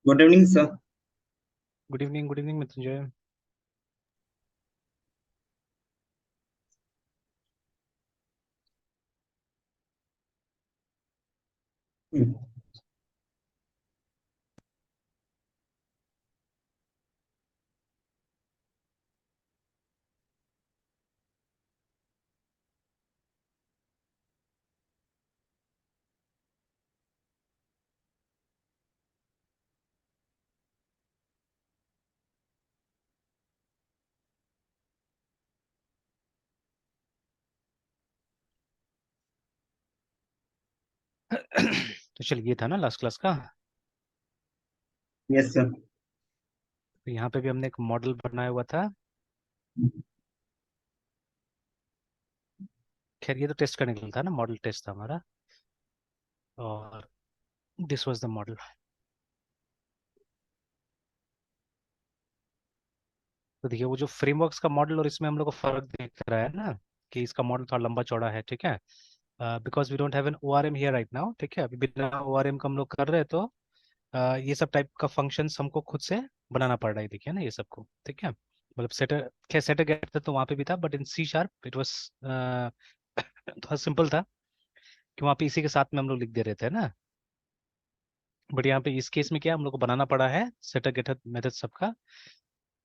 Good evening sir. Good evening Mrityunjay. तो चल, ये था ना लास्ट क्लास का। Yes sir. तो यहाँ पे भी हमने एक मॉडल बनाया हुआ था। खैर, ये तो टेस्ट करने के लिए था ना, मॉडल टेस्ट था हमारा। और दिस वाज द मॉडल। तो देखिए, वो जो फ्रेमवर्क्स का मॉडल और इसमें हम लोग को फर्क दिख रहा है ना, कि इसका मॉडल थोड़ा लंबा चौड़ा है, ठीक है। Because we don't have N O R M here right now, ठीक है। अभी बिना ओ आर एम का हम लोग कर रहे हैं, तो ये सब टाइप का फंक्शंस हमको खुद से बनाना पड़ रहा है, देखिए ना ये सबको, ठीक है। मतलब सेटर, खैर सेटर गेट तो वहाँ पे भी था, but in C sharp it was थोड़ा सिंपल था, कि वहाँ पे इसी के साथ में हम लोग लिख दे रहे थे ना। बट यहाँ पे इस केस में क्या, हम लोग को बनाना पड़ा है सेटर गेटर मेथड सबका।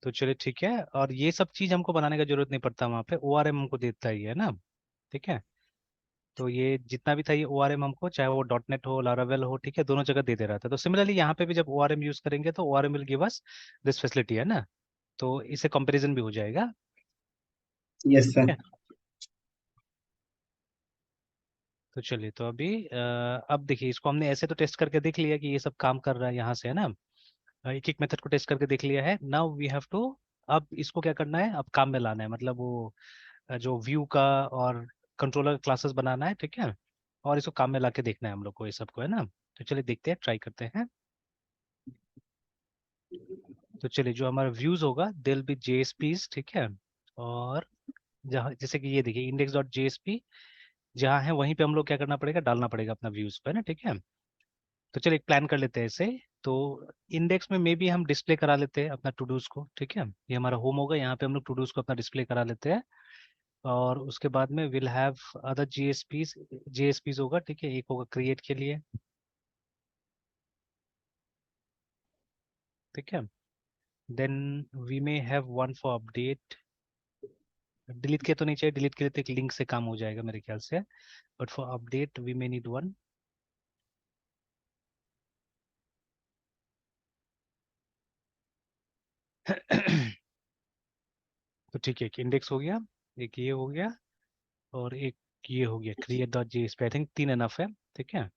तो चलिए ठीक है, और ये सब चीज हमको बनाने का जरूरत नहीं पड़ता, वहाँ पे ओ आर एम हमको देता ही है ना, ठीक है। तो ये जितना भी था, ये ओ आर एम हमको, चाहे वो डॉट नेट हो, लारावेल हो, ठीक है, दोनों जगह दे दे रहा था। तो सिमिलरली यहाँ पे भी जब ओ आर एम यूज करेंगे, तो O R M will give us this facility, है ना। तो इससे कंपैरिजन भी हो जाएगा, यस ठीक सर। है। तो चलिए, तो अभी अब देखिए, इसको हमने ऐसे तो टेस्ट करके देख लिया कि ये सब काम कर रहा है यहाँ से, है ना। एक एक मेथड को टेस्ट करके देख लिया है। नाउ वी हैव टू, अब इसको क्या करना है, अब काम में लाना है, मतलब वो जो व्यू का और कंट्रोलर क्लासेस बनाना है, ठीक है। और इसको काम में लाके देखना है हम लोग को, ये सबको, है ना। तो चलिए देखते हैं, ट्राई करते हैं। तो चलिए, जो हमारा व्यूज होगा, देल बी जेएसपीज, ठीक है। और जहाँ, जैसे कि ये देखिए, इंडेक्स डॉट जेएसपी जहाँ है, वहीं पे हम लोग क्या करना पड़ेगा, डालना पड़ेगा अपना व्यूज पे, है ना, ठीक है। तो चलिए एक प्लान कर लेते हैं इसे। तो इंडेक्स में मे बी हम डिस्प्ले करा लेते हैं अपना टू डूज को, ठीक है। ये हमारा होम होगा, यहाँ पे हम लोग टू डूज को अपना डिस्प्ले करा लेते हैं। और उसके बाद में विल हैव अदर जीएसपीज, जेएसपीज होगा, ठीक है। एक होगा क्रिएट के लिए, ठीक है। Then we may have one for update. Delete के तो नहीं चाहिए, डिलीट के लिए तो एक लिंक से काम हो जाएगा मेरे ख्याल से। But for update we may need one. तो ठीक है, एक इंडेक्स हो गया, एक ये हो गया, और एक ये हो गया create dot JSP. I think तीन एनफ है, ठीक है।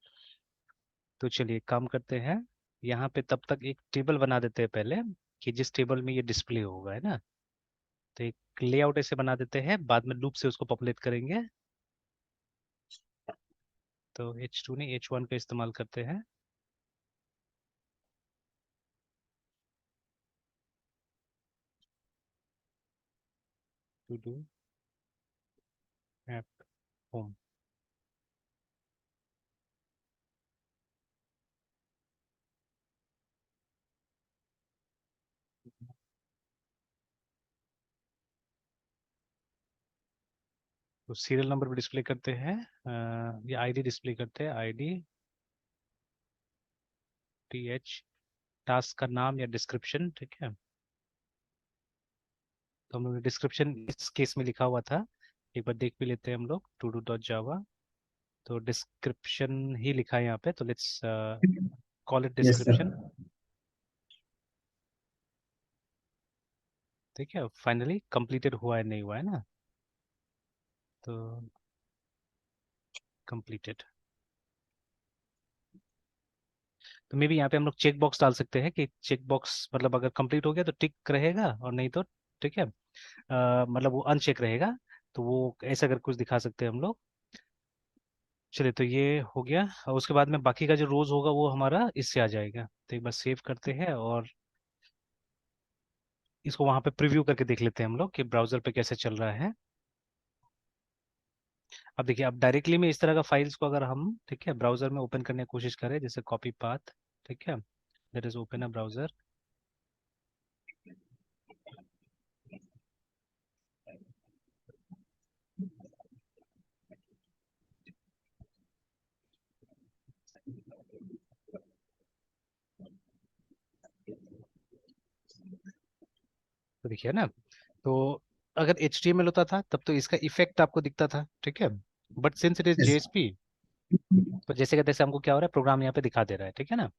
तो चलिए एक काम करते हैं, यहाँ पे तब तक एक टेबल बना देते हैं पहले, कि जिस टेबल में ये डिस्प्ले होगा, है ना। तो एक लेआउट ऐसे बना देते हैं, बाद में लूप से उसको पॉपुलेट करेंगे। तो H2 नहीं, H1 का इस्तेमाल करते हैं। To do app home. तो सीरियल नंबर भी डिस्प्ले करते हैं, ये आईडी डिस्प्ले करते हैं, आईडी TH, टास्क का नाम या डिस्क्रिप्शन, ठीक है। तो हम लोग ने डिस्क्रिप्शन इस केस में लिखा हुआ था, एक बार देख भी लेते हैं हम लोग, टू डू डॉट जावा। तो डिस्क्रिप्शन ही लिखा है यहाँ पे, तो let's call it yes sir. Description, ठीक है। फाइनली कंप्लीटेड हुआ है, नहीं हुआ है ना। तो कंप्लीटेड। तो मे बी यहाँ पे हम लोग चेक बॉक्स डाल सकते हैं, कि चेक बॉक्स मतलब अगर कंप्लीट हो गया तो टिक रहेगा, और नहीं तो ठीक है, मतलब वो अनचेक रहेगा, तो वो ऐसा अगर कुछ दिखा सकते हैं हम लोग। चलिए, तो ये हो गया, और उसके बाद में बाकी का जो रोज होगा वो हमारा इससे आ जाएगा। तो एक बार सेव करते हैं और इसको वहां पे प्रीव्यू करके देख लेते हैं हम लोग कि ब्राउजर पे कैसे चल रहा है। अब देखिए, अब डायरेक्टली में इस तरह का फाइल्स को अगर हम, ठीक है, ब्राउजर में ओपन करने की कोशिश करें, जैसे कॉपी पाथ, ठीक है, that is open a browser. तो देखिए ना, तो अगर HTML होता था तब तो इसका इफेक्ट आपको दिखता था, ठीक है, but since it is yes, JSP, तो जैसे कि तैसे हमको क्या हो रहा है, प्रोग्राम यहाँ पे दिखा दे रहा है, ठीक है ना।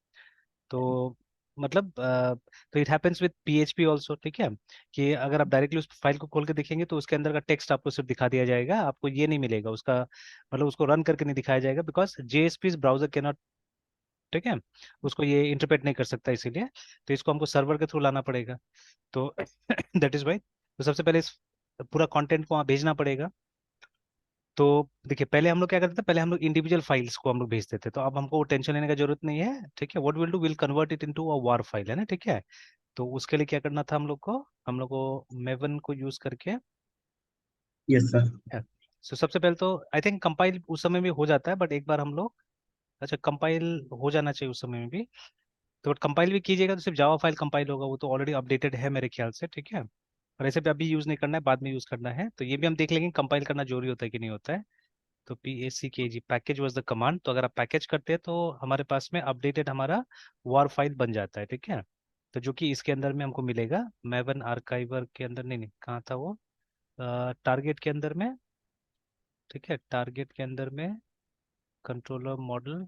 तो मतलब तो it happens with PHP also, ठीक है, कि अगर आप डायरेक्टली उस फाइल को खोल के देखेंगे तो उसके अंदर का टेक्स्ट आपको सिर्फ दिखा दिया जाएगा, आपको ये नहीं मिलेगा उसका, मतलब उसको रन करके नहीं दिखाया जाएगा, बिकॉज JSP ब्राउजर के नॉट, ठीक है, उसको ये इंटरप्रेट नहीं कर सकता, इसीलिए तो इसको हमको सर्वर के थ्रू लाना पड़ेगा। तो दैट इज वाई, तो सबसे पहले इस पूरा कंटेंट को वहाँ भेजना पड़ेगा। तो देखिए, पहले हम लोग क्या करते थे, पहले हम लोग इंडिविजुअल फाइल्स को हम लोग भेजते थे, तो अब हमको वो टेंशन लेने का जरूरत नहीं है, ठीक है। What will do, will convert it into a war file, है ना, ठीक है। तो उसके लिए क्या करना था हम लोग को मेवन को यूज करके, yes, sir. सो सबसे पहले तो आई थिंक कंपाइल उस समय भी हो जाता है, बट एक बार हम लोग, अच्छा, कंपाइल हो जाना चाहिए उस समय में भी, तो कंपाइल भी कीजिएगा तो सिर्फ जावा फाइल कंपाइल होगा, वो तो ऑलरेडी अपडेटेड है मेरे ख्याल से, ठीक है। और ऐसे भी अभी यूज नहीं करना है, बाद में यूज करना है, तो ये भी हम देख लेंगे कंपाइल करना जरूरी होता है कि नहीं होता है। तो PACKG, package was the command, तो अगर आप पैकेज करते हैं तो हमारे पास में अपडेटेड हमारा वार फाइल बन जाता है, ठीक है। तो जो कि इसके अंदर में हमको मिलेगा, मेवन आर्काइवर के अंदर, नहीं नहीं, कहाँ था वो, टारगेट के अंदर में, ठीक है, टारगेट के अंदर में कंट्रोलर मॉडल,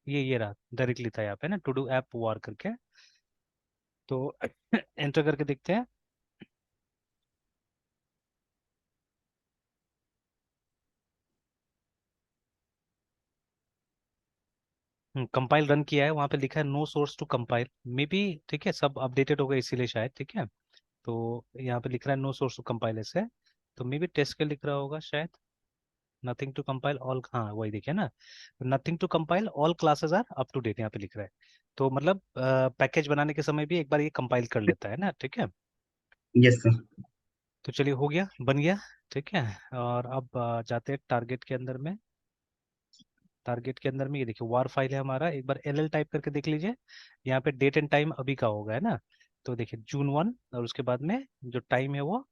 ये रहा, डायरेक्टली था यहाँ पे ना, टू डू ऐप वार करके। तो एंटर करके देखते हैं। कंपाइल रन किया है, वहां पे लिखा है no source to compile, may be, ठीक है, सब अपडेटेड हो गए इसीलिए शायद, ठीक है। तो यहाँ पे लिख रहा है नो सोर्स टू कंपाइल ऐसे, तो मे बी टेस्ट के लिख रहा होगा शायद, नथिंग टू कंपाइल ऑल, हाँ वही देखिए ना, nothing to compile all classes are up to date यहाँ पे लिख रहा है। तो मतलब पैकेज बनाने के समय भी एक बार ये कंपाइल कर लेता है ना, ठीक है। Yes, sir. तो चलिए, हो गया, बन गया, ठीक है। और अब जाते हैं टारगेट के अंदर में। टारगेट के अंदर में ये देखिए वार फाइल है हमारा, एक बार LL टाइप करके देख लीजिए, यहाँ पे डेट एंड टाइम अभी का होगा, है ना। तो देखिए June 1, और उसके बाद में जो टाइम है वो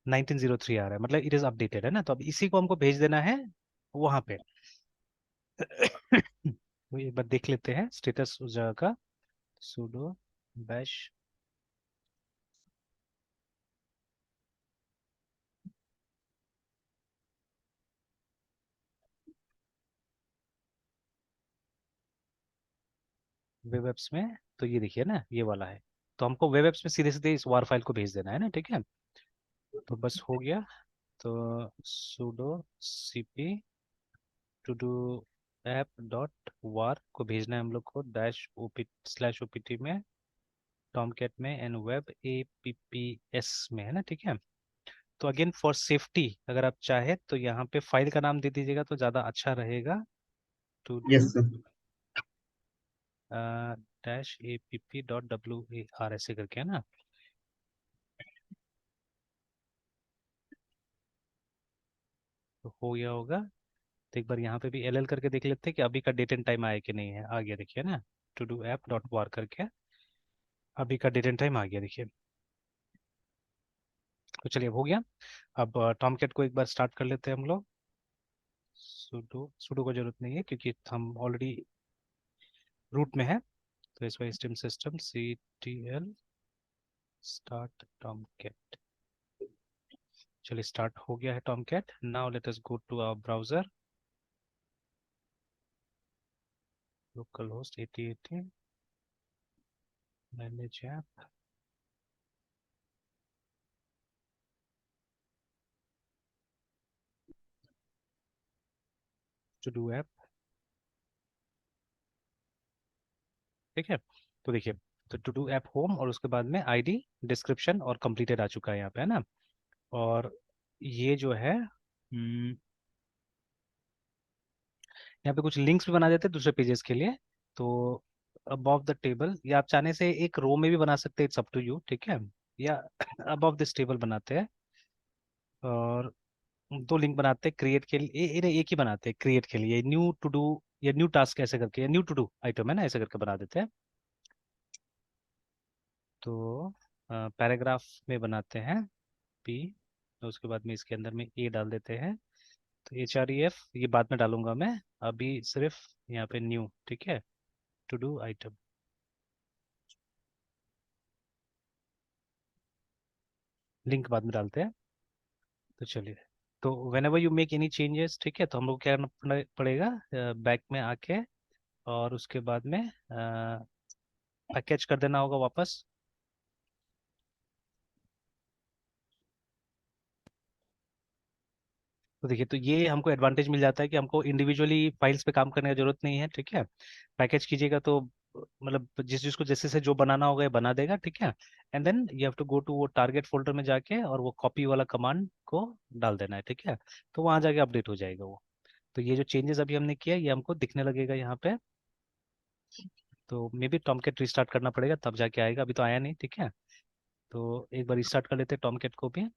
1903 आ रहा है, मतलब इट इज अपडेटेड, है ना। तो अब इसी को हमको भेज देना है वहां पे। तो एक बार देख लेते हैं स्टेटस उस जगह का, sudo bash वेब एप्स में, तो ये देखिए ना, ये वाला है। तो हमको वेब एप्स में सीधे सीधे इस वार फाइल को भेज देना है ना, ठीक है। तो बस हो गया। तो sudo cp to do app dot war को भेजना है हम लोग को -opt/opt में, टॉमकेट में, एंड वेब APPS में, है ना, ठीक है। तो अगेन फॉर सेफ्टी, अगर आप चाहे तो यहाँ पे फाइल का नाम दे दीजिएगा तो ज़्यादा अच्छा रहेगा, to do Yes, sir. -app.war ऐसे करके, है ना। तो हो गया होगा। तो एक बार यहाँ पे भी LL करके देख लेते हैं कि अभी का डेट एंड टाइम आया कि नहीं है, आ गया देखिए ना, टू डू ऐप डॉट वार करके अभी का डेट एंड टाइम आ गया देखिए। तो चलिए, अब हो गया। अब टॉमकेट को एक बार स्टार्ट कर लेते हैं हम लोग। सुडो सुडो को जरूरत नहीं है क्योंकि हम ऑलरेडी रूट में है, तो इस बार steam system CTL start Tomcat. चलिए, स्टार्ट हो गया है Tomcat. Now let us go to our browser, localhost 8080, manage app, to do app, ठीक है। तो देखिए, तो टू डू ऐप होम और उसके बाद में आईडी, डिस्क्रिप्शन और कंप्लीटेड आ चुका है यहाँ पे, है ना। और ये जो है यहाँ पे कुछ लिंक्स भी बना देते हैं दूसरे पेजेस के लिए। तो अबव द टेबल, या आप चाहने से एक रो में भी बना सकते हैं, इट्स अप टू यू, ठीक है। या अबव दिस टेबल बनाते हैं और दो लिंक बनाते हैं क्रिएट के लिए, इन्हें एक ही बनाते हैं क्रिएट के लिए, न्यू टू डू या न्यू टास्क ऐसे करके, या न्यू टू डू आइटम है ना, ऐसे करके बना देते हैं। तो पैराग्राफ में बनाते हैं पी, तो उसके बाद में इसके अंदर में ए डाल देते हैं। तो HREF ये बाद में डालूंगा मैं, अभी सिर्फ यहाँ पे न्यू, ठीक है, टू डू आइटम, लिंक बाद में डालते हैं। तो चलिए, तो when ever you make any changes, ठीक है, तो हम लोग क्या करना पड़ेगा, बैक में आके और उसके बाद में पैकेज कर देना होगा वापस। तो देखिए, तो ये हमको एडवांटेज मिल जाता है कि हमको इंडिविजुअली फाइल्स पे काम करने की जरूरत नहीं है, ठीक है। पैकेज कीजिएगा तो मतलब जिस जिसको जैसे से जो बनाना होगा ये बना देगा, ठीक है। And then you have to go to वो टारगेट फोल्डर में जाके और वो कॉपी वाला कमांड को डाल देना है, ठीक है। तो वहां जाके अपडेट हो जाएगा वो। तो ये जो चेंजेस अभी हमने किया ये हमको दिखने लगेगा यहाँ पे। तो मे बी टॉमकेट रिस्टार्ट करना पड़ेगा तब जाके आएगा, अभी तो आया नहीं, ठीक है। तो एक बार रिस्टार्ट कर लेते हैं टॉमकेट को भी।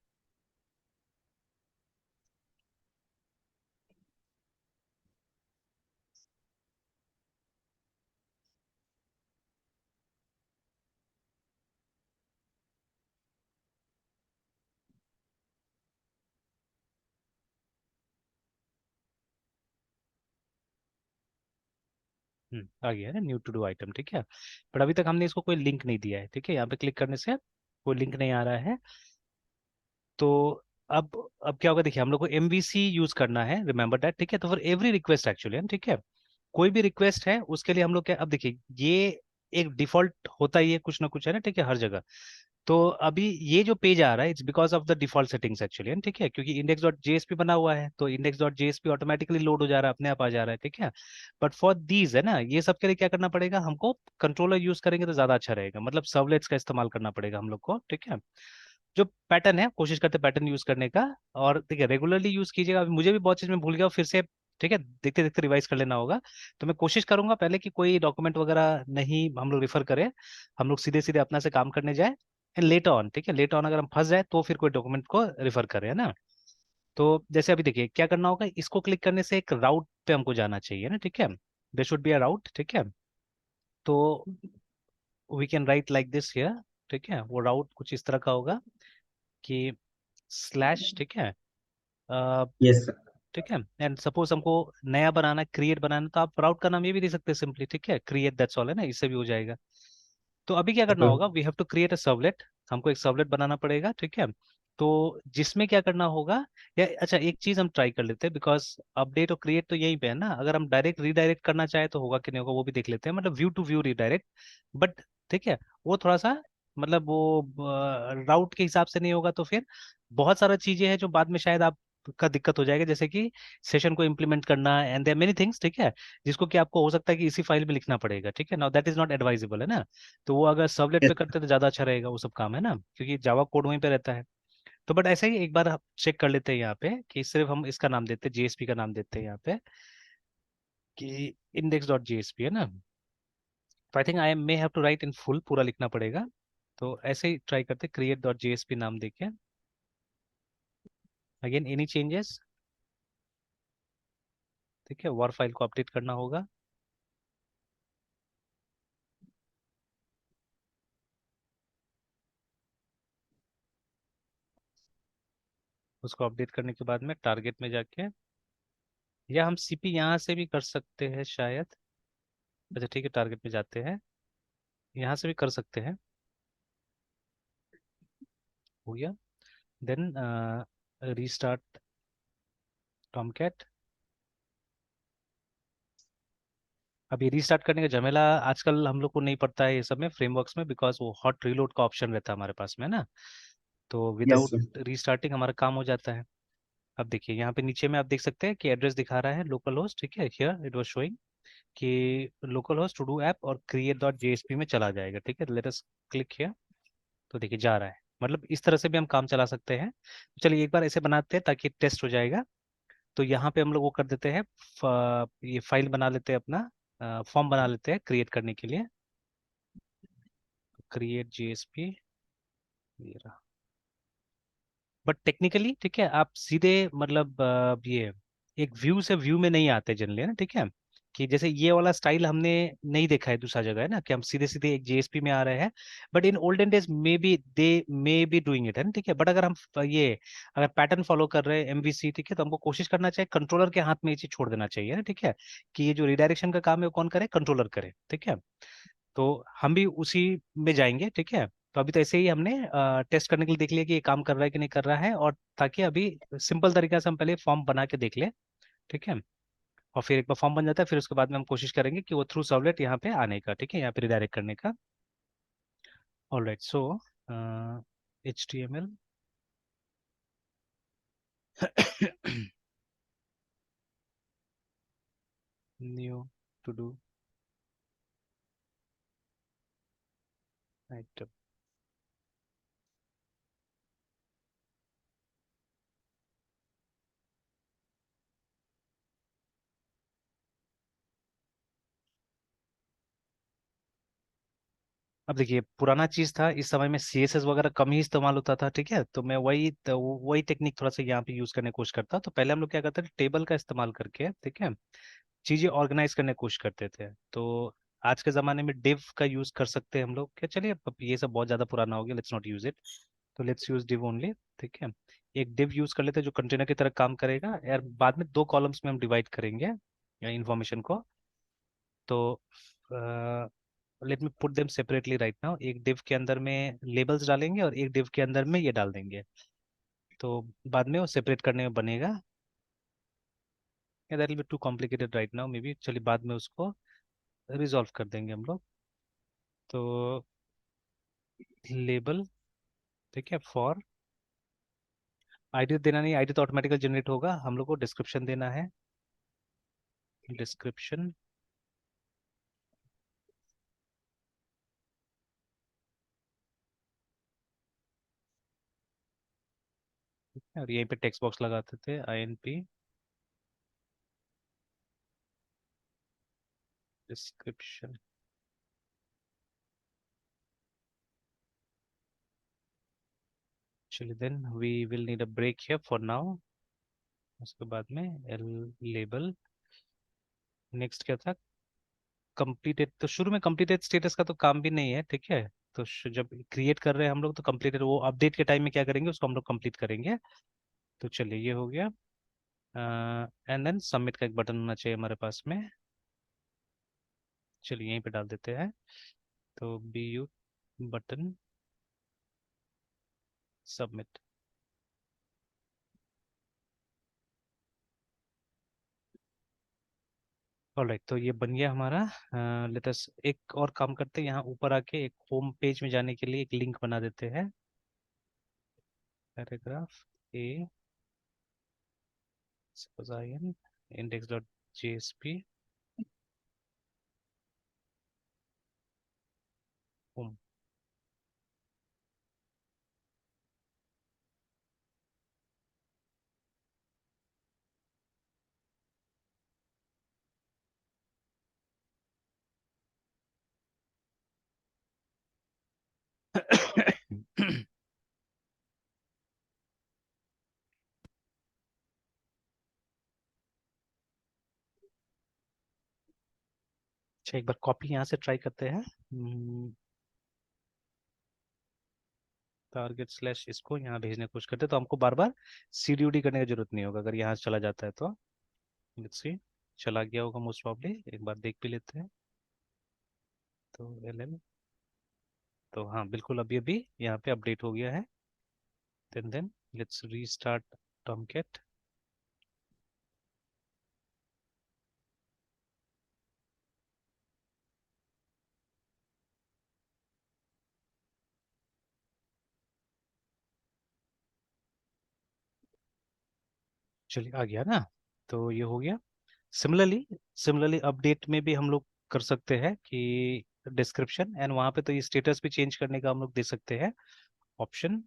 आ गया है ना न्यू टू डू आइटम, ठीक है। पर अभी तक हमने इसको कोई लिंक नहीं दिया है, ठीक है। यहाँ पे क्लिक करने से कोई लिंक नहीं आ रहा है। तो अब क्या होगा, देखिए हम लोग को MVC यूज करना है, रिमेंबर दैट, ठीक है। तो फॉर एवरी रिक्वेस्ट एक्चुअली, ठीक है, कोई भी रिक्वेस्ट है उसके लिए हम लोग क्या, अब देखिए ये एक डिफॉल्ट होता ही है कुछ ना कुछ, है ना, ठीक है, हर जगह। तो अभी ये जो पेज आ रहा है it's because of the default settings actually, ठीक है, क्योंकि index.jsp बना हुआ है तो index.jsp ऑटोमेटिकली लोड हो जा रहा है, अपने आप आ जा रहा है, ठीक है। बट फॉर दीज, है ना, ये सब के लिए क्या करना पड़ेगा हमको, कंट्रोलर यूज करेंगे तो ज्यादा अच्छा रहेगा, मतलब सर्वलेट्स का इस्तेमाल करना पड़ेगा हम लोग को, ठीक है। जो पैटर्न है कोशिश करते पैटर्न यूज करने का, और देखिए रेगुलरली यूज कीजिएगा। अभी मुझे भी बहुत चीज में भूल गया हूँ, फिर से, ठीक है, देखते देखते रिवाइज कर लेना होगा। तो मैं कोशिश करूंगा पहले कि कोई डॉक्यूमेंट वगैरह नहीं हम लोग रिफर करें, हम लोग सीधे सीधे अपना से काम करने जाए, एंड लेटर ऑन, ठीक है, लेटर ऑन अगर हम फंस जाए तो फिर कोई डॉक्यूमेंट को रिफर करें, है ना। तो जैसे अभी देखिए क्या करना होगा, इसको क्लिक करने से एक राउट पे हमको जाना चाहिए ना, ठीक है, there should be a route, ठीक है। तो we can write like this here, ठीक है, वो राउट कुछ इस तरह का होगा कि स्लैश, ठीक है, यस सर। ठीक है। एंड सपोज हमको नया बनाना है, क्रिएट बनाना है, तो आप राउट का नाम ये भी दे सकते हैं सिंपली, ठीक है, क्रिएट, दैट्स ऑल, है ना, इससे भी हो जाएगा। तो अभी क्या करना होगा, we have to create a servlet, हमको एक सर्वलेट बनाना पड़ेगा, ठीक है। तो जिसमें क्या करना होगा, या अच्छा एक चीज हम ट्राई कर लेते हैं, बिकॉज अपडेट और क्रिएट तो यहीं पे है ना, अगर हम डायरेक्ट रीडायरेक्ट करना चाहे तो होगा कि नहीं होगा वो भी देख लेते हैं, मतलब view to view redirect. But ठीक है, वो थोड़ा सा मतलब वो राउट के हिसाब से नहीं होगा, तो फिर बहुत सारा चीजें हैं जो बाद में शायद आप का दिक्कत हो जाएगा, जैसे कि सेशन को इम्प्लीमेंट करना, एंड देयर मेनी थिंग्स, ठीक है, जिसको कि आपको हो सकता है कि इसी फाइल में लिखना पड़ेगा, ठीक है। Now that is not advisable, है ना। तो वो अगर सर्वलेट पे यस करते तो ज़्यादा अच्छा रहेगा वो सब काम, है ना, क्योंकि जावा कोड वहीं पे रहता है। तो बट ऐसे ही एक बार हम चेक कर लेते हैं यहाँ पे कि सिर्फ हम इसका नाम देते हैं, JSP का नाम देते हैं यहाँ पे कि index.jsp, है ना। तो I think I may have to write in full, पूरा लिखना पड़ेगा। तो ऐसे ही ट्राई करते, create.jsp नाम देके, अगेन एनी चेंजेस, ठीक है, war फाइल को अपडेट करना होगा। उसको अपडेट करने के बाद में टारगेट में जाके, या हम CP यहाँ से भी कर सकते हैं शायद। अच्छा ठीक है, टारगेट में जाते हैं, यहाँ से भी कर सकते हैं, हो गया। Then restart Tomcat. अब ये रीस्टार्ट करने का झमेला आजकल हम लोग को नहीं पड़ता है ये सब में फ्रेमवर्क्स में, बिकॉज वो हॉट रीलोड का ऑप्शन रहता है हमारे पास में ना। तो यस विदाउट सर। रीस्टार्टिंग हमारा काम हो जाता है। अब देखिए यहाँ पे नीचे में आप देख सकते हैं कि एड्रेस दिखा रहा है लोकल होस्ट, ठीक है, हियर इट वाज शोइंग। कि local host to do app और क्रिएट डॉट जेएसपी में चला जाएगा। ठीक है, लेट अस क्लिक हियर। तो देखिए जा रहा है, मतलब इस तरह से भी हम काम चला सकते हैं। चलिए एक बार ऐसे बनाते हैं ताकि टेस्ट हो जाएगा। तो यहाँ पे हम लोग वो कर देते हैं, ये फाइल बना लेते हैं अपना, फॉर्म बना लेते हैं क्रिएट करने के लिए। क्रिएट जेएसपी, ये रहा। बट टेक्निकली ठीक है, आप सीधे मतलब ये एक व्यू से व्यू में नहीं आते जनरली ना, ठीक है। कि जैसे ये वाला स्टाइल हमने नहीं देखा है दूसरा जगह, है ना, कि हम सीधे सीधे एक जेएसपी में आ रहे हैं। But in olden days may be they may be doing it, है ना, ठीक है। बट अगर हम ये अगर पैटर्न फॉलो कर रहे हैं एमवीसी, ठीक है, तो हमको कोशिश करना चाहिए कंट्रोलर के हाथ में ये चीज छोड़ देना चाहिए ना, ठीक है। कि ये जो रिडायरेक्शन का काम है वो कौन करे, कंट्रोलर करे, ठीक है। तो हम भी उसी में जाएंगे, ठीक है। तो अभी तो ऐसे ही हमने टेस्ट करने के लिए देख लिया कि ये काम कर रहा है कि नहीं कर रहा है, और ताकि अभी सिंपल तरीका से हम पहले फॉर्म बना के देख ले, ठीक है। और फिर एक बार फॉर्म बन जाता है, फिर उसके बाद में हम कोशिश करेंगे कि वो थ्रू सर्वलेट यहाँ पे आने का, ठीक है, यहाँ पे रिडायरेक्ट करने का। Alright, so HTML new to do item. अब देखिए पुराना चीज था, इस समय में CSS वगैरह कम ही इस्तेमाल होता था, ठीक है। तो मैं वही टेक्निक थोड़ा सा यहाँ पे यूज करने की कोशिश करता। तो पहले हम लोग क्या करते थे, टेबल का इस्तेमाल करके, ठीक है, चीजें ऑर्गेनाइज करने की कोशिश करते थे। तो आज के जमाने में डिव का यूज कर सकते हैं हम लोग क्या, चलिए अब ये सब बहुत ज्यादा पुराना हो गया, लेट्स नॉट यूज इट। तो लेट्स यूज डिव ओनली, ठीक है। एक डिव यूज कर लेते हैं जो कंटेनर की तरह काम करेगा यार। बाद में दो कॉलम्स में हम डिवाइड करेंगे इंफॉर्मेशन को। तो let me put them separately right now. एक डिव के अंदर में लेबल्स डालेंगे और एक डिव के अंदर में ये डाल देंगे। तो बाद में वो सेपरेट करने में बनेगा। That will be too complicated right now may be, चलिए बाद में उसको रिजॉल्व कर देंगे हम लोग। तो लेबल, ठीक है, फॉर आईडी देना नहीं, आईडी तो ऑटोमेटिकली जनरेट होगा, हम लोग को डिस्क्रिप्शन देना है। डिस्क्रिप्शन, और यहीं पे टेक्स्ट बॉक्स लगाते थे INP डिस्क्रिप्शन। चलिए then we will need a break here for now. उसके बाद में एल लेबल, नेक्स्ट क्या था, कंप्लीटेड। तो शुरू में कंप्लीटेड स्टेटस का तो काम भी नहीं है, ठीक है। तो जब क्रिएट कर रहे हैं हम लोग तो कंप्लीटेड, वो अपडेट के टाइम में क्या करेंगे उसको हम लोग कंप्लीट करेंगे। तो चलिए ये हो गया। एंड देन सबमिट का एक बटन होना चाहिए हमारे पास में। चलिए यहीं पे डाल देते हैं। तो BU बटन सबमिट। ऑलराइट, तो ये बन गया हमारा। लेट अस एक और काम करते हैं, यहाँ ऊपर आके एक होम पेज में जाने के लिए एक लिंक बना देते हैं। Paragraph A suppose IN index.jsp home. अच्छा एक बार कॉपी यहाँ से ट्राई करते हैं। टारगेट स्लैश इसको यहाँ भेजने की कोशिश करते हैं, तो हमको बार बार CDUD करने की जरूरत नहीं होगा अगर यहाँ से चला जाता है तो। लेट्स सी, चला गया होगा मोस्ट प्रॉब्ली, एक बार देख भी लेते हैं। तो LL, तो हाँ बिल्कुल अभी अभी यहाँ पे अपडेट हो गया है। Then let's restart Tomcat. चलिए आ गया ना, तो ये हो गया। सिमिलरली सिमिलरली अपडेट में भी हम लोग कर सकते हैं कि डिस्क्रिप्शन एंड वहाँ पे तो ये स्टेटस भी चेंज करने का हम लोग दे सकते हैं ऑप्शन।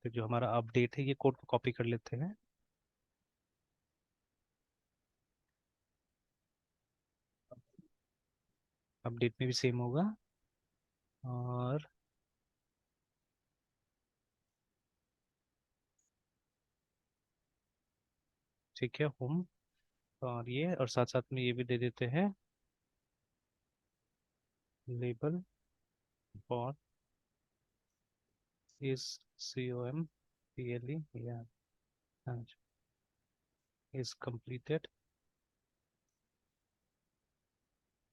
तो जो हमारा अपडेट है ये कोड को कॉपी कर लेते हैं। अपडेट में भी सेम होगा। और ठीक है होम, और ये और साथ साथ में ये भी दे देते हैं लेबल फॉर इज COMPLE या इज completed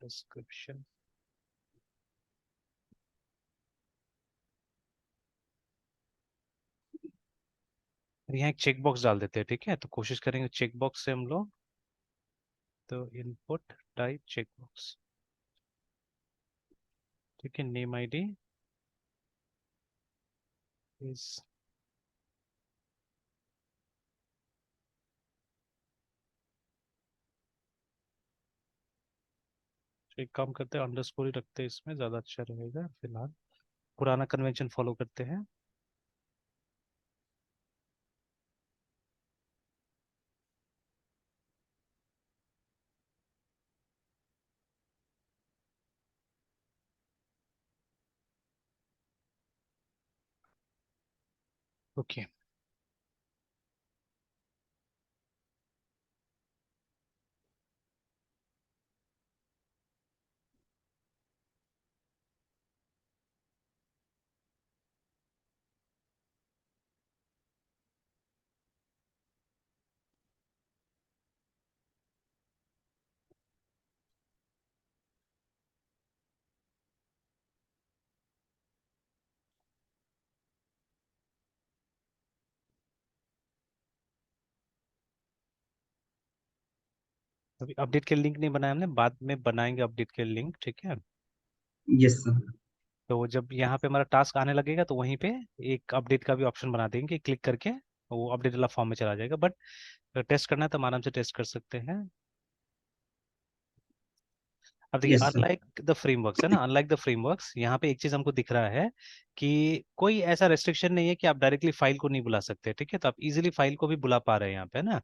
डिस्क्रिप्शन। यहाँ एक चेक बॉक्स डाल देते हैं, ठीक है, तो कोशिश करेंगे चेक बॉक्स से हम लोग। तो इनपुट टाइप चेक बॉक्स, ठीक है, नेम ID इज। एक काम करते हैं अंडरस्कोर ही रखते हैं, इसमें ज़्यादा अच्छा रहेगा फिलहाल। पुराना कन्वेंशन फॉलो करते हैं। ओके, अभी अपडेट के लिंक नहीं बनाया हमने, बाद में बनाएंगे अपडेट के लिंक, ठीक है। Yes sir. तो जब यहाँ पे हमारा टास्क आने लगेगा तो वहीं पे एक अपडेट का भी ऑप्शन बना देंगे, क्लिक करके वो अपडेट वाला फॉर्म में चला जाएगा। बट टेस्ट करना है तो हम आराम से टेस्ट कर सकते हैं। अब देखिए yes sir. Unlike the frameworks है ना, अनलाइक द फ्रेमवर्क्स, यहाँ पे एक चीज हमको दिख रहा है कि कोई ऐसा रेस्ट्रिक्शन नहीं है कि आप डायरेक्टली फाइल को नहीं बुला सकते, ठीक है, तो आप इजीली फाइल को भी बुला पा रहे हैं यहाँ पे, है ना।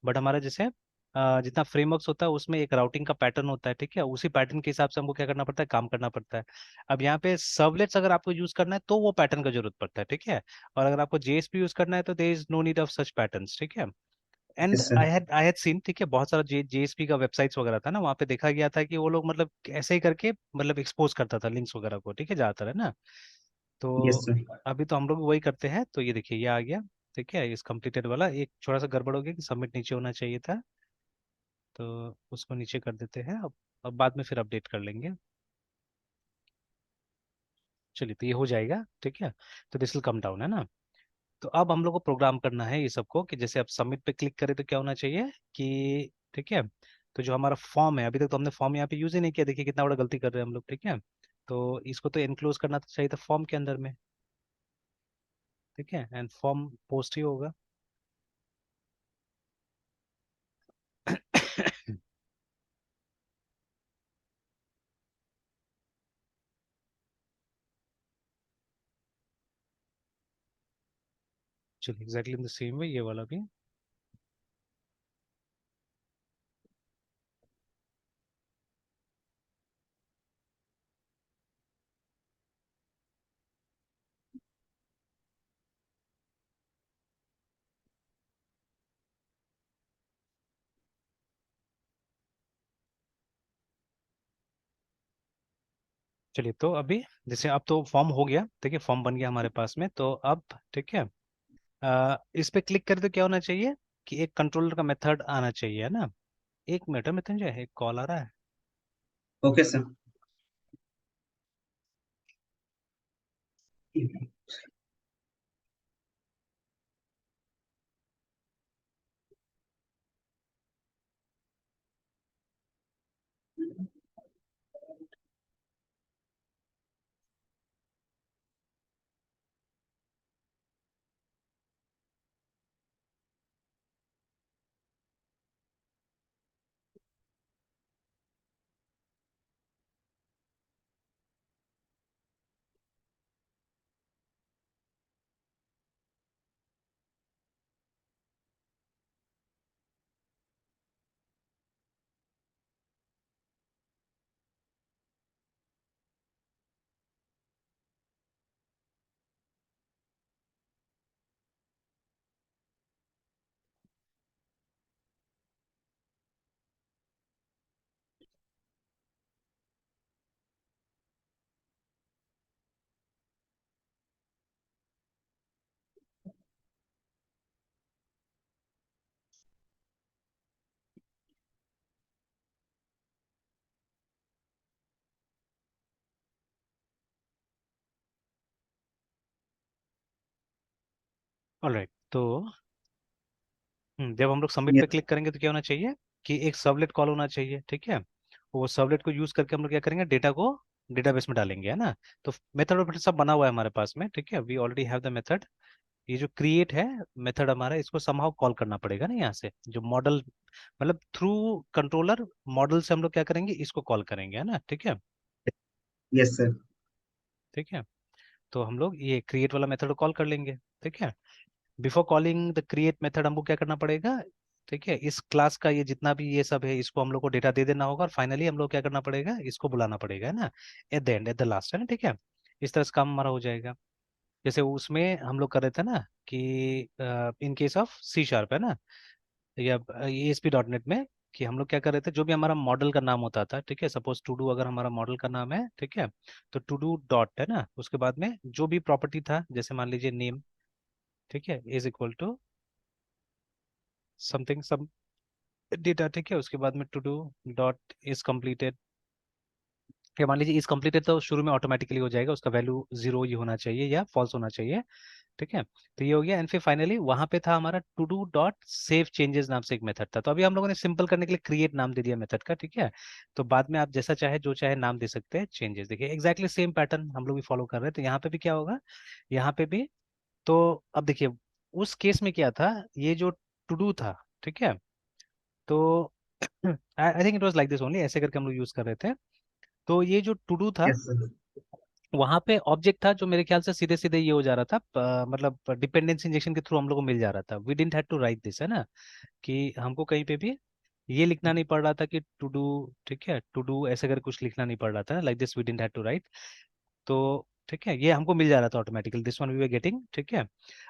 बट हमारा जैसे जितना फ्रेमवर्क्स होता है उसमें एक राउटिंग का पैटर्न होता है, ठीक है, उसी पैटर्न के हिसाब से हमको क्या करना पड़ता है, काम करना पड़ता है। अब यहाँ पे सर्वलेट्स अगर आपको यूज करना है तो वो पैटर्न का जरूरत पड़ता है, ठीक है। और अगर आपको JSP यूज करना है तो there is no need of such patterns, ठीक है। And yes sir. I had seen, ठीक है, बहुत सारा JSP का वेबसाइट्स वगैरह था ना, वहाँ पे देखा गया था कि वो लोग मतलब ऐसे ही करके मतलब एक्सपोज करता था लिंक्स वगैरह को, ठीक है, ज्यादातर, है ना। यस तो सर। अभी तो हम लोग वही करते हैं, तो ये देखिए ये आ गया, ठीक है, इस कंप्लीटेड वाला एक थोड़ा सा गड़बड़ हो गया कि सबमिट नीचे होना चाहिए था, तो उसको नीचे कर देते हैं। अब बाद में फिर अपडेट कर लेंगे। चलिए तो ये हो जाएगा, ठीक है। तो दिस विल कम डाउन, है ना। तो अब हम लोग को प्रोग्राम करना है ये सबको कि जैसे आप सबमिट पे क्लिक करें तो क्या होना चाहिए कि, ठीक है, तो जो हमारा फॉर्म है, अभी तक तो हमने फॉर्म यहाँ पे यूज ही नहीं किया, देखिए कितना बड़ा गलती कर रहे हैं हम लोग, ठीक है। तो इसको तो एनक्लोज करना तो चाहिए था फॉर्म के अंदर में, ठीक है, एंड फॉर्म पोस्ट ही होगा। चलिए exactly in the same way ये वाला भी। चलिए तो अभी जैसे अब तो फॉर्म हो गया, ठीक है, फॉर्म बन गया हमारे पास में, तो अब ठीक है, इस पे क्लिक करके तो क्या होना चाहिए कि एक कंट्रोलर का मेथड आना चाहिए, है ना। एक मिनट है मृत्युंजय, एक कॉल आ रहा है। Okay sir. ऑलराइट, तो जब हम लोग सबमिट पे यस क्लिक करेंगे तो क्या होना चाहिए कि एक सर्वलेट कॉल होना चाहिए, ठीक है। वो सर्वलेट को यूज करके हम लोग क्या करेंगे, डेटा को डेटाबेस में डालेंगे, है ना। तो मेथड और सब बना हुआ है हमारे पास में, ठीक है, we already have the method. ये जो क्रिएट है मेथड हमारा, इसको समहाउ कॉल करना पड़ेगा ना यहाँ से, जो मॉडल मतलब थ्रू कंट्रोलर मॉडल से हम लोग क्या करेंगे, इसको कॉल करेंगे, है ना, ठीक है। Yes sir. ठीक है, तो हम लोग ये क्रिएट वाला मेथड कॉल कर लेंगे, ठीक है। Before calling the create method हमको क्या करना पड़ेगा, ठीक है, इस क्लास का ये जितना भी ये सब है इसको हम लोग को डेटा दे देना होगा, और फाइनली हम लोग क्या करना पड़ेगा, इसको बुलाना पड़ेगा, है ना, at the end, at the last, है ना, ठीक है। इस तरह से काम हमारा हो जाएगा। जैसे उसमें हम लोग कर रहे थे ना कि in case of C sharp, है ना, या ASP.NET में, कि हम लोग क्या कर रहे थे, जो भी हमारा मॉडल का नाम होता था, ठीक है, सपोज टू डू अगर हमारा मॉडल का नाम है, ठीक है, तो टू डू डॉट, है ना, उसके बाद में जो भी प्रॉपर्टी था, जैसे मान लीजिए नेम, ठीक है, is equal to something some data, ठीक है, उसके बाद में to do dot is completed, या मान लीजिए इज कंप्लीटेड तो शुरू में ऑटोमेटिकली हो जाएगा, उसका वैल्यू 0 ही होना चाहिए या फॉल्स होना चाहिए, ठीक है। तो ये हो गया, एंड फिर फाइनली वहां पे था हमारा to do dot save changes नाम से एक मेथड था। तो अभी हम लोगों ने सिंपल करने के लिए क्रिएट नाम दे दिया मेथड का, ठीक है। तो बाद में आप जैसा चाहे जो चाहे नाम दे सकते हैं, चेंजेस देखिए एग्जैक्टली सेम पैटर्न हम लोग भी फॉलो कर रहे हैं। तो यहाँ पे भी क्या होगा, यहाँ पे भी, तो अब देखिए उस केस में क्या था, ये जो टू डू था, ठीक है, तो I think it was like this only, ऐसे करके हम लोग यूज कर रहे थे। तो ये जो टू डू था, यस सर। वहां पे ऑब्जेक्ट था जो मेरे ख्याल से सीधे सीधे ये हो जा रहा था, मतलब डिपेंडेंसी इंजेक्शन के थ्रू हम लोग को मिल जा रहा था, we didn't have to write this, है ना, कि हमको कहीं पे भी ये लिखना नहीं पड़ रहा था कि टू डू, ठीक है, टू डू ऐसे करके कुछ लिखना नहीं पड़ रहा था, like this we didn't have to write. तो ठीक है, ये हमको मिल जा रहा था automatically, this one we were getting, ठीक है।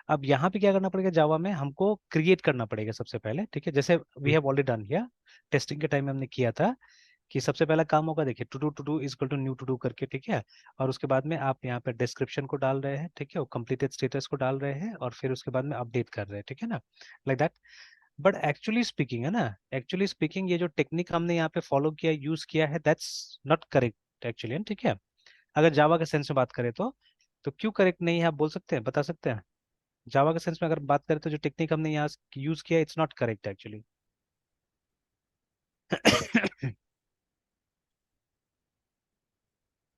अब यहाँ पे क्या करना पड़ेगा, जावा में हमको क्रिएट करना पड़ेगा सबसे पहले, ठीक है, जैसे we have already done here, testing के टाइम में हमने किया था, कि सबसे पहला काम होगा, देखिए to do is equal to new to do करके, ठीक है। और उसके बाद में आप यहाँ पे डिस्क्रिप्शन को डाल रहे हैं, ठीक है, वो कंप्लीटेड स्टेटस को डाल रहे हैं, और फिर उसके बाद में अपडेट कर रहे हैं, ठीक है ना, like that. But actually speaking, है ना, एक्चुअली स्पीकिंग ये जो टेक्निक हमने यहाँ पे फॉलो किया, यूज किया है, दैट्स नॉट करेक्ट एक्चुअली, ठीक है। अगर जावा के सेंस में बात करें तो क्यों करेक्ट नहीं है, आप बोल सकते हैं, बता सकते हैं। जावा के सेंस में अगर बात करें तो जो टेक्निक हमने यहाँ यूज किया, it's not correct actually.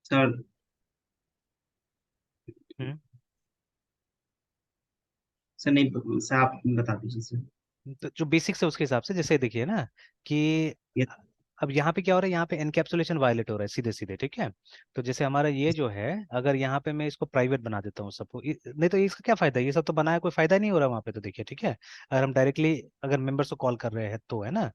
Sir sir नहीं सर, आप बता दीजिए सर। तो जो बेसिक्स है उसके हिसाब से, जैसे देखिए ना कि यस अब यहाँ पे क्या हो रहा है, यहाँ पे एनकैप्सुलेशन वायलेट हो रहा है सीधे सीधे, ठीक है। तो जैसे हमारा ये जो है, अगर यहाँ पे मैं इसको प्राइवेट बना देता हूँ सबको, नहीं तो इसका क्या फायदा है, ये सब तो बनाया कोई फायदा नहीं हो रहा वहाँ पे, तो देखिए, ठीक है, अगर हम डायरेक्टली अगर मेंबर्स को कॉल कर रहे हैं तो, है ना।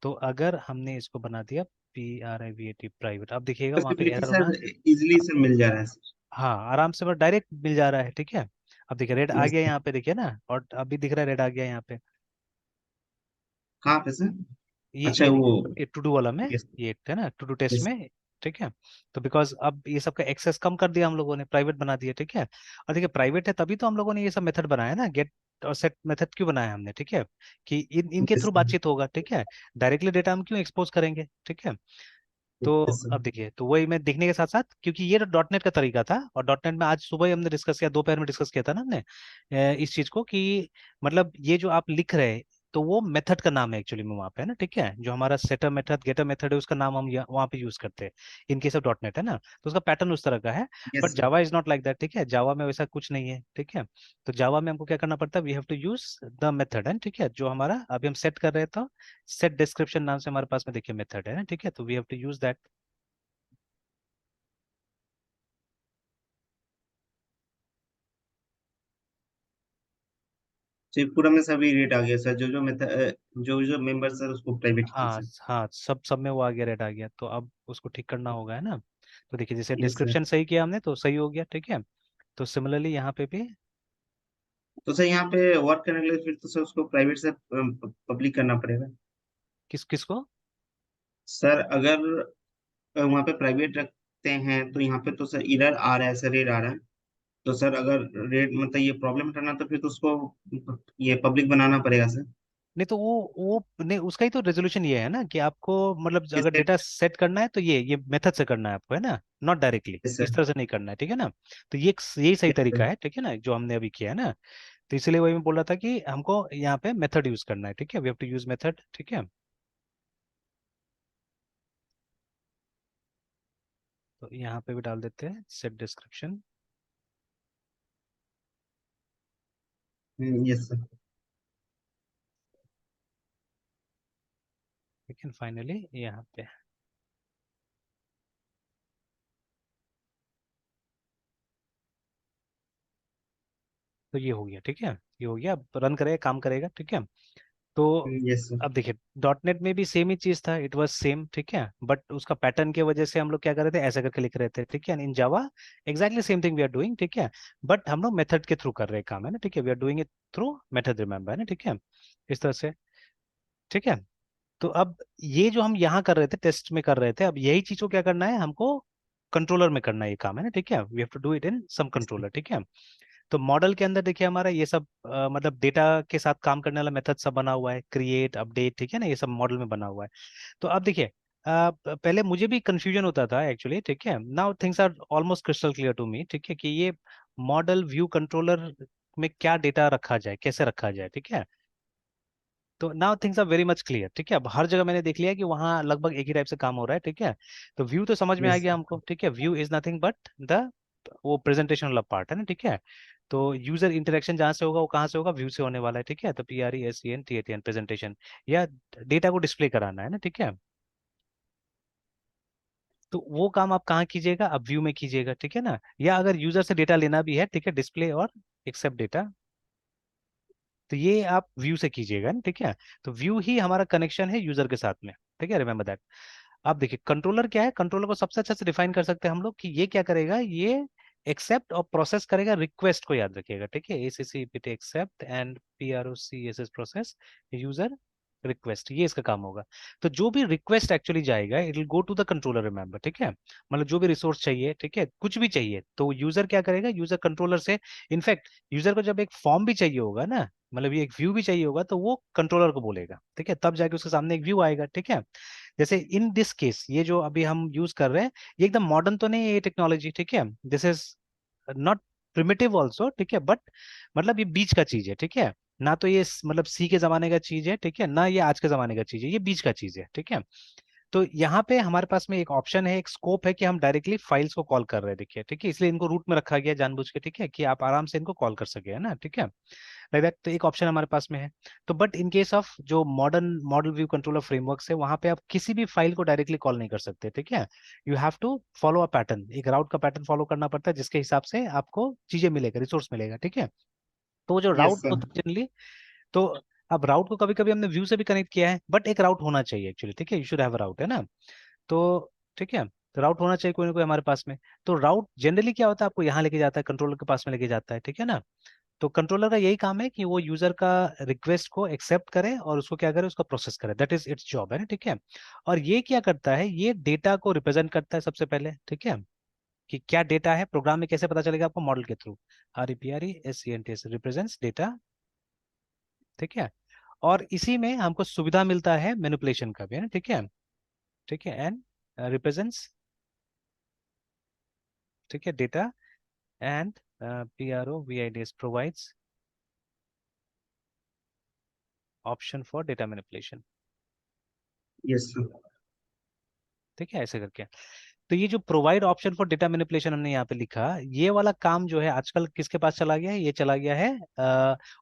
तो अगर हमने इसको बना दिया PRIVAT प्राइवेट, अब देखिएगा वहाँ पे पॉसिबिलिटी एरर सर होना, इजीली सर मिल जा रहा है सर। हाँ आराम से, बस डायरेक्ट मिल जा रहा है, ठीक है। अब देखिए रेड आ यस गया सर। यहाँ पे, देखिए ना, और अभी दिख रहा है रेड आ गया यहाँ पे, कहाँ पे सर? ये अच्छा ये वो। ये टू डू वाला में, यस ये है ना टू डू टेस्ट यस में, ठीक है। तो बिकॉज अब ये सब का एक्सेस कम कर दिया हम लोगों ने, प्राइवेट बना दिया, ठीक है। और देखिए प्राइवेट है तभी तो हम लोगों ने ये सब मेथड बनाया ना, गेट और सेट मेथड क्यों बनाया हमने, ठीक है, कि इनके यस थ्रू बातचीत होगा, ठीक है। डायरेक्टली डेटा हम क्यों एक्सपोज करेंगे, ठीक है। तो यस सर। अब देखिए, तो वही मैं देखने के साथ साथ, क्योंकि ये डॉट नेट का तरीका था, और डॉट नेट में आज सुबह ही हमने डिस्कस किया, दोपहर में डिस्कस किया था ना हमने इस चीज को, कि मतलब ये जो आप लिख रहे हैं, तो वो मेथड का नाम है एक्चुअली में वहाँ पे, है ना, ठीक है, जो हमारा सेटर मेथड गेटर मेथड है, उसका नाम हम वहाँ पे यूज करते हैं इन केस ऑफ डॉट नेट, है ना। तो उसका पैटर्न उस तरह का है। But yes Java is not like that, ठीक है, जावा में वैसा कुछ नहीं है, ठीक है। तो जावा में हमको क्या करना पड़ता है, we have to use the method, है ठीक है, जो हमारा अभी हम सेट कर रहे थे, सेट डिस्क्रिप्शन नाम से हमारे पास में देखिए मेथड है ना, ठीक है, तो we have to use that. Sir पूरा में सभी रेट आ गया सर, जो जो मेथड जो जो मेंबर सर उसको प्राइवेट किए हाँ सर। हाँ, सब में वो आ गया, रेड आ गया, तो अब उसको ठीक करना होगा, है ना। तो देखिए जैसे यस सर। डिस्क्रिप्शन सही किया हमने तो सही हो गया, ठीक है। तो सिमिलरली यहाँ पे भी, तो सर यहाँ पे वर्क करने के लिए फिर तो सर उसको प्राइवेट से पब्लिक करना पड़ेगा। किसको, सर अगर वहाँ पे प्राइवेट रखते हैं तो यहाँ पे तो सर इरर आ रहा है सर, रेट आ रहा है। तो सर अगर रेट मतलब ये प्रॉब्लम हटाना तो फिर तो उसको ये पब्लिक बनाना पड़ेगा सर। नहीं तो वो नहीं, उसका ही तो रेजोल्यूशन ये है ना, कि आपको मतलब अगर जैसे डेटा सेट करना है तो ये मेथड से करना है आपको, है ना, नॉट डायरेक्टली, यस इस सर। तरह से नहीं करना है, ठीक है ना। तो ये यही सही यस सर। तरीका है, ठीक है ना, जो हमने अभी किया है ना। तो इसलिए वही मैं बोल रहा था कि हमको यहाँ पे मेथड यूज करना है, ठीक है, we have to use method, ठीक है। तो यहाँ पे भी डाल देते हैं सेट डिस्क्रिप्शन। Yes sir. लेकिन फाइनली यहाँ पे तो ये हो गया, ठीक है, ये हो गया, अब रन करेगा, काम करेगा, ठीक है। तो यस सर। अब देखिए डॉट नेट में भी सेम ही चीज था, इट वाज सेम, ठीक है, बट उसका पैटर्न की वजह से हम लोग क्या कर रहे थे, ऐसा करके लिख रहे थे, ठीक है। In Java exactly same thing we are doing, ठीक है, बट हम लोग मेथड के थ्रू कर रहे हैं काम, है ना, ठीक है, we are doing it through method, remember, है ना, ठीक है, इस तरह से, ठीक है। तो अब ये जो हम यहाँ कर रहे थे, टेस्ट में कर रहे थे, अब यही चीज को क्या करना है हमको, कंट्रोलर में करना है ये काम, है ना, ठीक है, we have to do it in some controller, ठीक है। तो मॉडल के अंदर देखिए हमारा ये सब मतलब डेटा के साथ काम करने वाला मेथड सब बना हुआ है, क्रिएट, अपडेट, ठीक है ना, ये सब मॉडल में बना हुआ है। तो अब देखिए पहले मुझे भी कंफ्यूजन होता था एक्चुअली, ठीक है, now things are almost crystal clear to me, ठीक है, कि ये मॉडल व्यू कंट्रोलर में क्या डेटा रखा जाए, कैसे रखा जाए, ठीक है। तो now things are very much clear, ठीक है, अब हर जगह मैंने देख लिया कि वहाँ लगभग एक ही टाइप से काम हो रहा है, ठीक है। तो व्यू तो समझ में आ यस गया हमको, ठीक है, view is nothing but the वो प्रेजेंटेशन वाला पार्ट है ना, ठीक है। तो यूजर इंटरेक्शन जहां से होगा वो कहाँ से होगा, व्यू से होने वाला है, ठीक है। तो PRESENTATN प्रेजेंटेशन या डेटा को डिस्प्ले कराना है ना, ठीक है। तो वो काम आप कहाँ कीजिएगा, आप व्यू में कीजिएगा, ठीक है ना, या अगर यूजर से डेटा लेना भी है, ठीक है, डिस्प्ले और एक्सेप्ट डेटा, तो ये आप व्यू से कीजिएगा ना, ठीक है। तो व्यू ही हमारा कनेक्शन है यूजर के साथ में, ठीक है, रिमेंबर दैट। अब देखिए कंट्रोलर क्या है, कंट्रोलर को सबसे अच्छे से डिफाइन कर सकते हैं हम लोग कि ये क्या करेगा, ये एक्सेप्ट और प्रोसेस करेगा रिक्वेस्ट को, याद रखिएगा, ठीक है, ACCPT accept and PROCSS process user request, ये इसका काम होगा। तो जो भी रिक्वेस्ट एक्चुअली जाएगा it will go to the controller, remember, ठीक है, मतलब जो भी रिसोर्स चाहिए, ठीक है, कुछ भी चाहिए तो यूजर क्या करेगा, यूजर कंट्रोलर से, इनफैक्ट यूजर को जब एक फॉर्म भी चाहिए होगा ना, मतलब ये एक व्यू भी चाहिए होगा, तो वो कंट्रोलर को बोलेगा, ठीक है, तब जाके उसके सामने एक व्यू आएगा, ठीक है। जैसे इन दिस केस ये जो अभी हम यूज कर रहे हैं ये एकदम मॉडर्न तो नहीं है ये टेक्नोलॉजी, ठीक है, this is not primitive also, ठीक है, बट मतलब ये बीच का चीज है, ठीक है, ना तो ये मतलब सी के जमाने का चीज है, ठीक है, ना ये आज के जमाने का चीज है, ये बीच का चीज है, ठीक है। तो यहाँ पे हमारे पास में एक ऑप्शन है, एक स्कोप है कि हम डायरेक्टली फाइल्स को कॉल कर रहे हैं, देखिए, ठीक है, इसलिए इनको रूट में रखा गया जानबूझ के, ठीक है, कि आप आराम से इनको कॉल कर सके, है ना, ठीक है, लाइक दैट। तो एक ऑप्शन हमारे पास में है। तो बट इन केस ऑफ जो modern model view controller framework है वहां पे आप किसी भी फाइल को डायरेक्टली कॉल नहीं कर सकते, ठीक है, you have to follow a pattern, एक राउट का पैटर्न फॉलो करना पड़ता है जिसके हिसाब से आपको चीजें मिलेगा, रिसोर्स मिलेगा, ठीक है। तो वो जो यस राउट सर। होता है जनरली, तो अब राउट को कभी कभी हमने व्यू से भी कनेक्ट किया है, बट एक राउट होना चाहिए एक्चुअली, ठीक है, यू शुड हैव राउट, है ना। तो ठीक है, तो राउट होना चाहिए कोई ना कोई हमारे पास में। तो राउट जनरली क्या होता है, आपको यहाँ लेके जाता है, कंट्रोलर के पास में लेके जाता है, ठीक है ना। तो कंट्रोलर का यही काम है कि वो यूजर का रिक्वेस्ट को एक्सेप्ट करे और उसको क्या करे, उसका प्रोसेस करे, दैट इज इट्स जॉब, है ना, ठीक है। और ये क्या करता है, ये डेटा को रिप्रेजेंट करता है सबसे पहले, ठीक है, कि क्या डेटा है प्रोग्राम में, कैसे पता चलेगा आपको, मॉडल के थ्रू, REPRESENT रिप्रेजेंट्स डेटा, ठीक है। और इसी में हमको सुविधा मिलता है मैनिपुलेशन का भी, है ना, ठीक है, ठीक है, एंड रिप्रेजेंट्स, ठीक है, data and PROVIDS provides option for data manipulation, yes sir. ठीक है, ऐसे करके। तो ये जो provide option for data manipulation हमने यहाँ पे लिखा, ये वाला काम जो है आजकल किसके पास चला गया है, ये चला गया है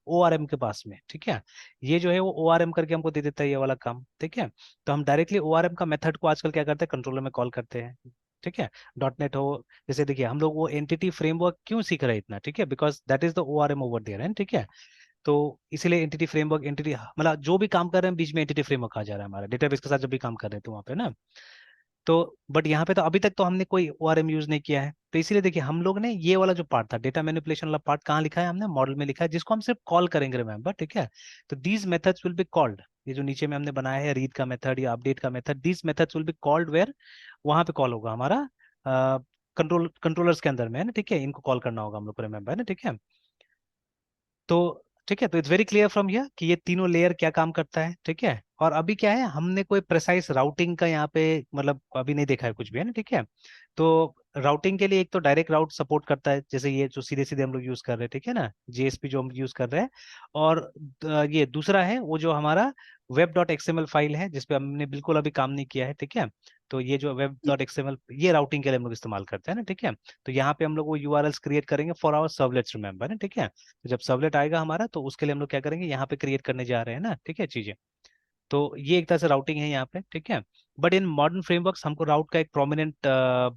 ORM के पास में, ठीक है। ये जो है वो ORM करके हमको दे देता है ये वाला काम, ठीक है। तो हम डायरेक्टली ORM का मेथड को आजकल क्या करते हैं, कंट्रोलर में कॉल करते हैं, ठीक है। डॉट नेट हो, जैसे देखिए हम लोग वो एंटिटी फ्रेमवर्क क्यों सीख रहे हैं इतना, ठीक है, because that is the ORM over there, है, ठीक है। तो इसीलिए एंटिटी फ्रेमवर्क, एंटिटी मतलब जो भी काम कर रहे हैं बीच में एंटिटी फ्रेमवर्क आ जा रहा है हमारा, डेटाबेस के साथ जब भी काम कर रहे हैं तो वहाँ पे ना। तो बट यहाँ पे तो अभी तक तो हमने कोई ORM यूज नहीं किया है, तो इसीलिए देखिए हम लोग ने ये वाला जो पार्ट था डेटा मैनिपुलेशन वाला पार्ट कहाँ लिखा है, हमने मॉडल में लिखा है, जिसको हम सिर्फ कॉल करेंगे, रिमेंबर, ठीक है। तो these methods will be called, ये जो नीचे में हमने बनाया है रीड का मेथड या अपडेट का method, these methods will be called where, वहां पे कॉल होगा हमारा कंट्रोलर्स के अंदर में, है ना, ठीक है, इनको कॉल करना होगा हम लोग को, रिमेंबर, है ना, ठीक है। तो ठीक है। तो it's very clear from here कि ये तीनों लेयर क्या काम करता है, ठीक है। और अभी क्या है, हमने कोई प्रिसाइज राउटिंग का यहाँ पे मतलब अभी नहीं देखा है कुछ भी, है ना, ठीक है। तो राउटिंग के लिए एक तो डायरेक्ट राउट सपोर्ट करता है, जैसे ये जो सीधे सीधे हम लोग यूज कर रहे हैं, ठीक है ना, जेएसपी जो हम यूज कर रहे हैं। और ये दूसरा है वो जो हमारा वेब डॉट एक्सएमएल फाइल है, जिसपे हमने बिल्कुल अभी काम नहीं किया है, ठीक है। तो ये जो वेब डॉट एक्सएमएल, ये राउटिंग के लिए हम लोग इस्तेमाल करते हैं ना, ठीक है। तो यहाँ पे हम लोग वो यूआरएल्स क्रिएट करेंगे फॉर आवर सर्वलेट्स, रिमेंबर, ठीक है। तो जब सर्वलेट आएगा हमारा, तो उसके लिए हम लोग क्या करेंगे, यहाँ पे क्रिएट करने जा रहे हैं ना, ठीक है, चीजें। तो ये एक तरह से राउटिंग है यहाँ पे, ठीक है। बट इन मॉडर्न फ्रेमवर्क्स हमको राउट का एक प्रोमिनेंट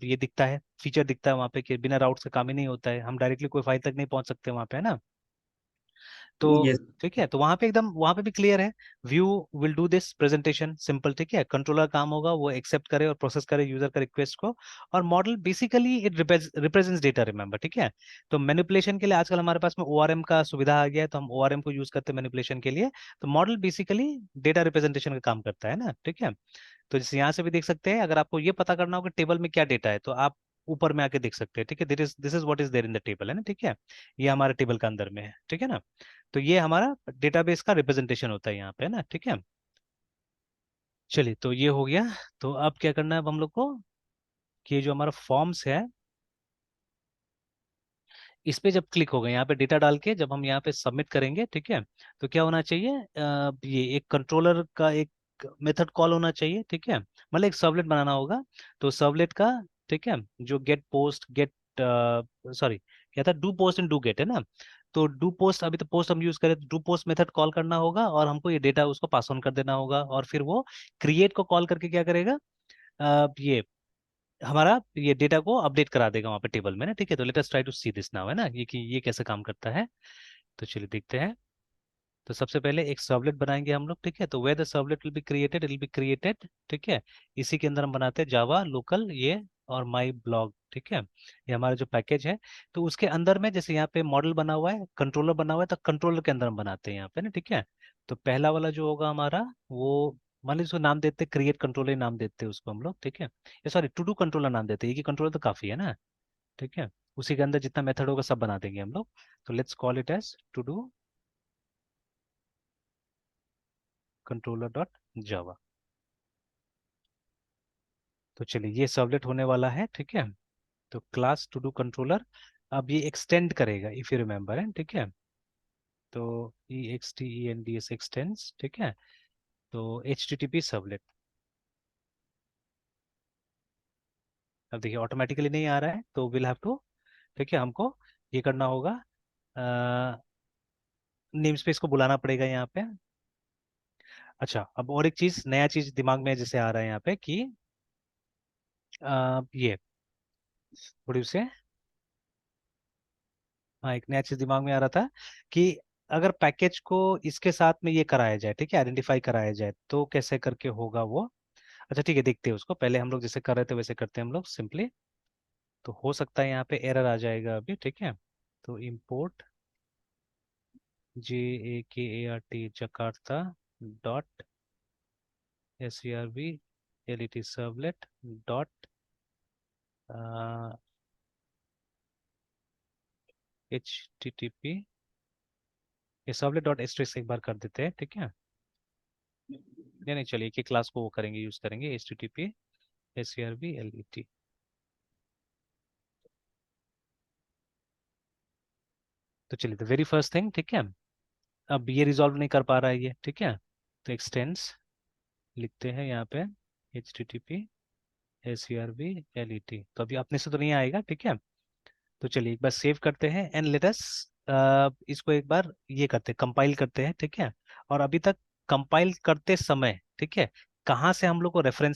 ये दिखता है, फीचर दिखता है वहाँ पे, कि बिना राउट से काम ही नहीं होता है, हम डायरेक्टली कोई फाइल तक नहीं पहुंच सकते वहाँ पे, है ना। तो यस ठीक है, तो वहां पे एकदम, वहां पे भी क्लियर है। View will do this presentation simple, ठीक है। कंट्रोलर काम होगा, वो एक्सेप्ट करे और प्रोसेस करे यूजर का रिक्वेस्ट को। और model basically it represents data, remember, ठीक है। तो मैनिपुलेशन के लिए आजकल हमारे पास में ओआरएम का सुविधा आ गया है, तो हम ओआरएम को यूज करते हैं मैनिपुलेशन के लिए। तो मॉडल बेसिकली डेटा रिप्रेजेंटेशन का काम करता है ना, ठीक है। तो जैसे यहाँ से भी देख सकते हैं, अगर आपको ये पता करना हो कि टेबल में क्या डेटा है, तो आप ऊपर में आके देख सकते हैं, ठीक है। This is what is there in the table, है ना, ठीक है। ये हमारे टेबल का अंदर में है, ठीक है ना। तो ये हमारा डेटाबेस का रिप्रेजेंटेशन होता है यहाँ पे ना, ठीक है। चलिए, तो ये हो गया। तो अब क्या करना है अब हम लोग को, कि ये जो हमारा फॉर्म्स है, इस पे जब क्लिक होगा, यहाँ पे डेटा डाल के जब हम यहाँ पे सबमिट करेंगे, ठीक है। तो क्या होना चाहिए, ये एक कंट्रोलर का एक मेथड कॉल होना चाहिए, ठीक है। मतलब एक सर्वलेट बनाना होगा। तो सर्वलेट का, ठीक है, जो गेट पोस्ट गेट, सॉरी, क्या था, do post and do get, है ना। तो डू पोस्ट, अभी तो पोस्ट हम यूज करें, तो डू पोस्ट मेथड कॉल करना होगा, और हमको ये डेटा उसको पास ऑन कर देना होगा, और फिर वो क्रिएट को कॉल करके क्या करेगा, ये हमारा ये डेटा को अपडेट करा देगा वहाँ पे टेबल में ना, ठीक है। तो let us try to see this now, है ना, ये कि ये कैसे काम करता है। तो चलिए देखते हैं। तो सबसे पहले एक सर्वलेट बनाएंगे हम लोग, ठीक है। तो where the servlet will be created, ठीक है। इसी के अंदर हम बनाते हैं जावा लोकल ये और माई ब्लॉग, ठीक है। ये हमारा जो पैकेज है। तो उसके अंदर में जैसे यहाँ पे मॉडल बना हुआ है, कंट्रोलर बना हुआ है, तो कंट्रोलर के अंदर हम बनाते हैं यहाँ पे ना, ठीक है। तो पहला वाला जो होगा हमारा, वो मान लीजिए उसको नाम देते हैं क्रिएट कंट्रोलर, नाम देते हैं उसको हम लोग, ठीक है। ये सॉरी, टू डू कंट्रोलर नाम देते हैं, ये कंट्रोलर तो काफी है ना, ठीक है। उसी के अंदर जितना मेथड होगा सब बना देंगे हम लोग। तो let's call it as to do controller dot Java. तो चलिए, ये सर्वलेट होने वाला है, ठीक है। तो क्लास टू डू कंट्रोलर, अब ये एक्सटेंड करेगा, इफ यू रिमेंबर, है, ठीक है। तो EXTENDS एक्सटेंड्स, ठीक है। तो HTTP सर्वलेट, अब देखिए ऑटोमेटिकली नहीं आ रहा है, तो विल हैव टू, ठीक है, हमको ये करना होगा, नेम स्पेस को बुलाना पड़ेगा यहाँ पे। अच्छा, अब और एक चीज, नया चीज दिमाग में जैसे आ रहा है यहाँ पे कि ये थोड़ी से, हाँ, एक नया चीज दिमाग में आ रहा था कि अगर पैकेज को इसके साथ में ये कराया जाए, ठीक है, आइडेंटिफाई कराया जाए, तो कैसे करके होगा वो। अच्छा ठीक है, देखते हैं उसको, पहले हम लोग जैसे कर रहे थे वैसे करते हैं हम लोग सिंपली। तो हो सकता है यहाँ पे एरर आ जाएगा अभी, ठीक है। तो import JAKART Jakarta dot SERV LET servlet dot HTTP, ये सर्वलेट डॉट एस्ट्रिक्स एक बार कर देते हैं, ठीक है। नहीं नहीं, चलिए, एक ही क्लास को वो करेंगे, यूज करेंगे HTTP SERV LET। तो चलिए, द वेरी फर्स्ट थिंग, ठीक है। अब ये रिजॉल्व नहीं कर पा रहा है ये, ठीक है। तो एक्सटेंस लिखते हैं यहाँ पे HTTP SERV LET, तो अभी अपने से तो नहीं आएगा, ठीक है। तो चलिए, एक बार सेव करते हैं एंड लेट अस इसको एक बार ये करते हैं, कंपाइल करते हैं, ठीक है। और अभी तक कंपाइल करते समय, ठीक है, कहाँ से हम लोग को रेफरेंस